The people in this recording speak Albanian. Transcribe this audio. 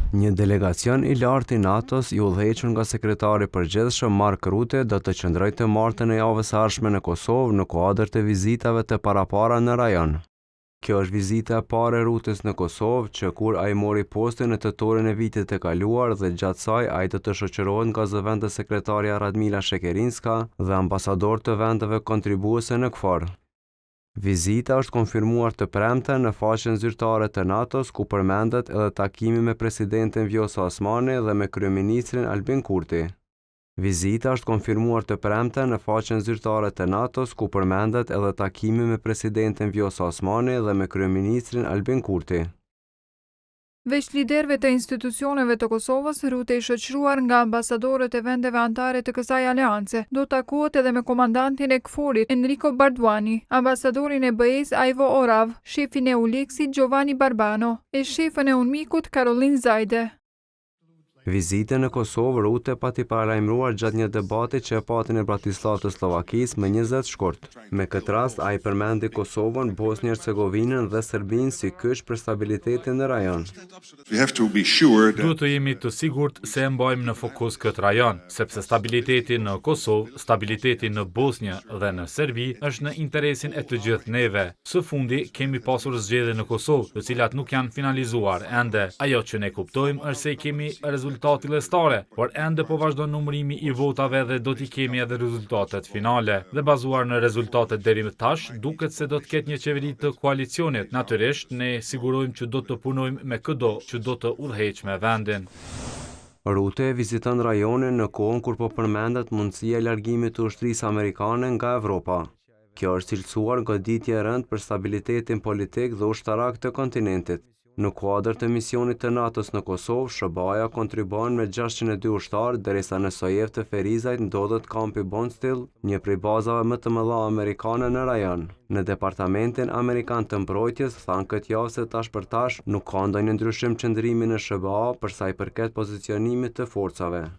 Një delegacion I lartë I NATO-s I udhëhequr nga sekretari I përgjithshëm Mark Rutte do të qëndrojë të martën e javës së ardhshme në Kosovë në kuadër të vizitave të parapara në rajon. Kjo është vizita e parë e Ruttes në Kosovë, që kur ai mori postin në tetorin e vitit të kaluar dhe gjatë saj ai do të shoqërohet nga zëvendës sekretarja Radmila Shekerinska dhe ambasador të vendeve kontribuese në KFOR. Vizita është konfirmuar të premten në faqen zyrtare të NATO-s, ku përmendet edhe takimi me presidentin Vjosa Osmani dhe me kryeministrin Albin Kurti. Vizita është konfirmuar të premten në faqen zyrtare të NATO-s, ku përmendet edhe takimi me presidentin Vjosa Osmani dhe me kryeministrin Albin Kurti. Veç liderëve të institucioneve të Kosovës, Rutte I shoqëruar nga ambasadorët e vendeve anëtare të kësaj aleance, do takohet edhe me komandantin e KFOR-it Enrico Barduani, ambasadorin e BE-s Ivo Orav, shefin e ULEX-it Giovanni Barbano e shefën e UNMIK-ut Karolin Zajde. Vizitën në Kosovë Rutte pati paralajmëruar gjatë një debati që e pati në Bratislavë të Slovakisë më 20 shkurt. Me këtë rast ai përmendi Kosovën, Bosnjë-Hercegovinën dhe Serbinë si kyç për stabilitetin në rajon. Duhet të jemi të sigurt se e mbajmë në fokus këtë rajon, sepse stabiliteti në Kosovë, stabiliteti në Bosnjë dhe në Serbi është në interesin e të gjithë neve. Së fundi kemi pasur zgjedhje në Kosovë, të cilat nuk janë finalizuar ende. Ajo që ne kuptojmë është se kemi rezultati lestare, por ende po vazhdon numërimi I votave dhe do t'i kemi edhe rezultatet finale. Dhe bazuar në rezultatet deri më tash, duket se do të ketë një qeveri të koalicionit. Natyrisht, ne sigurojmë që do të punojmë me çdo që do të udhëheq me vendin. Rutte viziton rajonin në kohën kur po përmendet mundësia e largimit të ushtrisë amerikane nga Evropa. Kjo është cilësuar goditje e rëndë për stabilitetin politik dhe ushtarak të kontinentit. Në kuadër të misionit të NATO-s në Kosovë, SHBA kontribuon me 602 ushtarë, derisa në Sojef të Ferizajt ndodhet kampi Bondsteel, një prej bazave më të mëdha amerikane në rajon. Në departamentin amerikan të mbrojtjes thanë këtë javë se tash për tash nuk ka ndonjë ndryshim qëndrimi në SHBA për sa I përket pozicionimit të forcave.